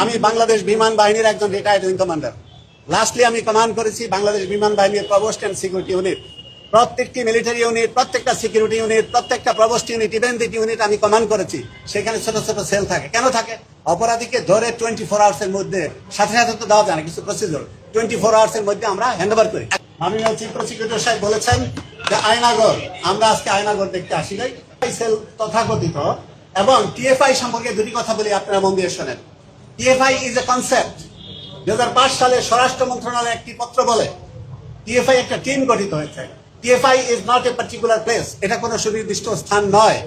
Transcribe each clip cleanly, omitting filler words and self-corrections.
আমি বাংলাদেশ বিমান বাহিনীর একজন রিটায়ার্ড উইং কমান্ডার। লাস্টলি আমি কমান্ড করেছি বাংলাদেশ বিমান বাহিনীর প্রভোস্ট এন্ড সিকিউরিটি ইউনিট। প্রত্যেকটি মিলিটারি ইউনিট, প্রত্যেকটা সিকিউরিটি ইউনিট, প্রত্যেকটা প্রভোস্ট ইউনিট, ইভেন দিট ইউনিট আমি কমান্ড করেছি। সেখানে ছোট ছোট সেল থাকে। কেন থাকে? অপরাধীকে ধরে 24 আওয়ার্স এর মধ্যে, সাথে সাথে তো দেওয়া যায় না, কিছু প্রসিডিউর, 24 আওয়ার্স এর মধ্যে আমরা হ্যান্ড ওভার করি। মাননীয় চিফ প্রসিকিউটর সাহেব বলেছেন যে আয়নাগর, আমরা আজকে আয়নাগর দেখতে আসি নাই। সেল তথাকথিত এবং টিএফআই সম্পর্কে দুটি কথা বলি, আপনারা মন দিয়ে শোনেন। TFI is a concept. 2005 সালে স্বরাষ্ট্র মন্ত্রণালয় একটি পত্র বলে টিএফআই একটা টিম গঠিত হয়েছে। TFI is not a particular place, এটা কোনো সুনির্দিষ্ট স্থান নয়।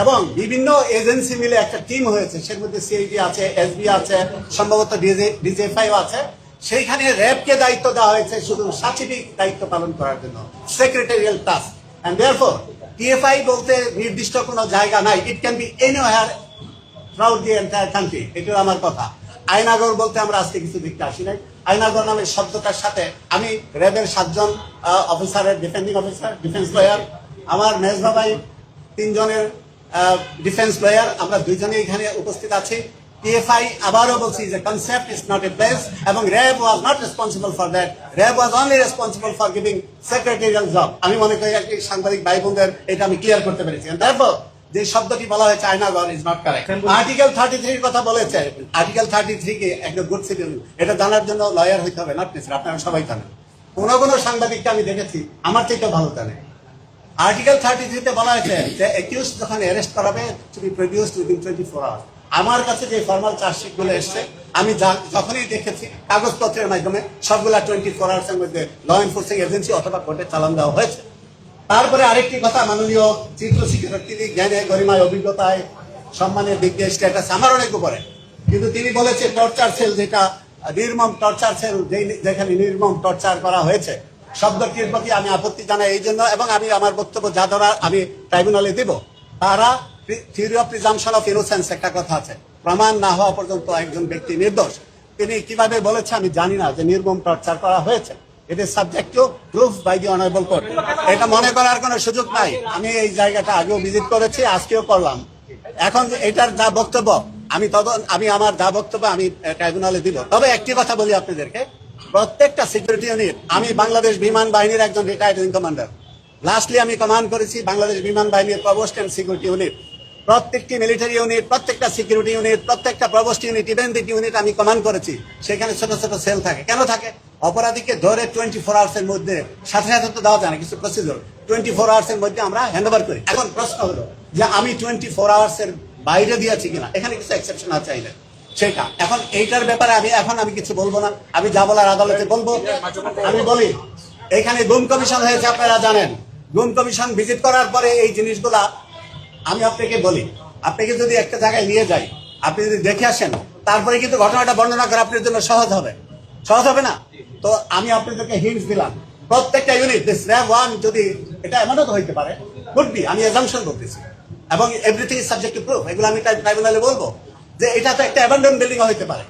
এবং বিভিন্ন এজেন্সি মিলে একটা টিম হয়েছে, সের মধ্যে সিআইডি আছে, এসবি আছে, সম্ভবত ডিজিএফআই আছে। সেইখানে র্যাবকে দায়িত্ব দেওয়া হয়েছে শুধু সাচিবিক দায়িত্ব পালন করার জন্য, secretarial task. And therefore TFI বলতে নির্দিষ্ট কোনো জায়গা নাই, it can be anywhere throughout the entire country. এটা আমার কথা। আয়নাগর বলতে আমরা আজকে কিছু দেখতে আসি নাই। আয়নাগর নামের শব্দটার সাথে আমি র্যাবের 7 জন অফিসারের, ডিফেন্ডিং অফিসার, ডিফেন্স লয়ার, আমার মেজবা ভাই 3 জনের ডিফেন্স লয়ার, আমরা 2 জনে এখানে উপস্থিত আছি। টিএফআই আবারও বলছি যে concept is not a place, এবং RAB was not responsible for that. RAB was only responsible for giving secretarial job. আমি মনে করি সাংবাদিক ভাই বোনদের এটা আমি ক্লিয়ার করতে পেরেছি। তারপর যে শব্দটি বলা হয়েছে আয়নাগর ইজ নট কারেক্ট। আর্টিকেল 33 এর কথা বলেছে। আর্টিকেল 33 কে একটা গুড সিটিজেন, এটা জানার জন্য লয়ার হইতে হবে, নট নেসেসারি। আপনারা সবাই জানেন। কোন সাংবাদিককে আমি দেখেছি আমার থেকে ভালো জানে। আর্টিকেল 33 তে বলা হয়েছে যে অ্যাকিউজড যখন অ্যারেস্ট করাবে to be produced within 24 hours. আমার কাছে যে ফর্মাল চার্জশিট গুলো এসছে, আমি যখনই দেখেছি কাগজপত্রের মাধ্যমে, সবগুলা 24 আওয়ার্স এর মধ্যে ল এনফোর্সিং এজেন্সি অথবা কোর্টে চালান দেওয়া হয়েছে। তারপরে আরেকটি কথা, মাননীয় চিফ প্রসিকিউটর, তিনি জ্ঞানে গরিমায়, অভিজ্ঞতায়, সম্মানের দিক দিয়ে স্ট্যাটাস আমার অনেক উপরে, কিন্তু তিনি বলেছে টর্চার সেল, যেটা নির্মম টর্চার সেল, যেখানে নির্মম টর্চার করা হয়েছে, শব্দটির প্রতি আমি আপত্তি জানাই এই জন্য। এবং আমি আমার বক্তব্য যা ধরা আমি ট্রাইব্যুনালে দিব, তারা theory of presumption of innocence একটা কথা আছে, প্রমাণ না হওয়া পর্যন্ত একজন ব্যক্তি নির্দোষ। তিনি কিভাবে বলেছে আমি জানি না যে নির্মম টর্চার করা হয়েছে। It is subject to proof by the honourable court. এটা মনে করার কোনো সুযোগ নাই। আমি এই জায়গাটা আগেও ভিজিট করেছি, আজকেও করলাম। এখন এটার যা বক্তব্য আমি আমার যা বক্তব্য আমি ট্রাইব্যুনালে দিব। তবে একটি কথা বলি আপনাদেরকে, প্রত্যেকটা সিকিউরিটি ইউনিট, আমি বাংলাদেশ বিমান বাহিনীর একজন রিটায়ার্ড উইং কমান্ডার। লাস্টলি আমি কমান্ড করেছি বাংলাদেশ বিমান বাহিনীর প্রভোস্ট এন্ড সিকিউরিটি ইউনিট। প্রত্যেকটি মিলিটারি ইউনিট, প্রত্যেকটা সিকিউরিটি ইউনিট, প্রত্যেকটা প্রভোস্ট ইউনিট, ইভেন দিট ইউনিট আমি কমান্ড করেছি। সেখানে ছোট ছোট সেল থাকে। কেন থাকে? অপরাধীকে ধরে 24 আওয়ার্স এর মধ্যে, সাথে সাথে তো দেওয়া যায় না, কিছু প্রসিডিউর, 24 আওয়ার্স এর মধ্যে আমরা হ্যান্ড ওভার করি। এখন প্রশ্ন হলো যে আমি 24 আওয়ার্স এর বাইরে দিয়েছি কিনা, এখানে কিছু এক্সেপশন আছে আইনের, সেটা এখন এইটার ব্যাপারে আমি কিছু বলবো না। আমি যা বলার আদালতে বলবো। আমি বলি, এখানে গুম কমিশন হয়েছে, আপনারা জানেন। গুম কমিশন ভিজিট করার পরে এই জিনিসগুলা, আমি আপনাকে বলি, আপনাকে যদি একটা জায়গায় নিয়ে যাই, আপনি যদি দেখে আসেন, তারপরে কিন্তু ঘটনাটা বর্ণনা করা আপনার জন্য সহজ হবে না। তো আমি আপনাদেরকে হিন্টস দিলাম, প্রত্যেকটা ইউনিট, দিস র্যাব 1 যদি এটা এমনও তো হইতে পারে, কুড বি, আমি অ্যাজাম্পশন করতেছি, এবং everything is subject to proof, এগুলো আমি ট্রাইব্যুনালে বলবো যে এটা তো একটা অ্যাবান্ডন বিল্ডিং হইতে পারে।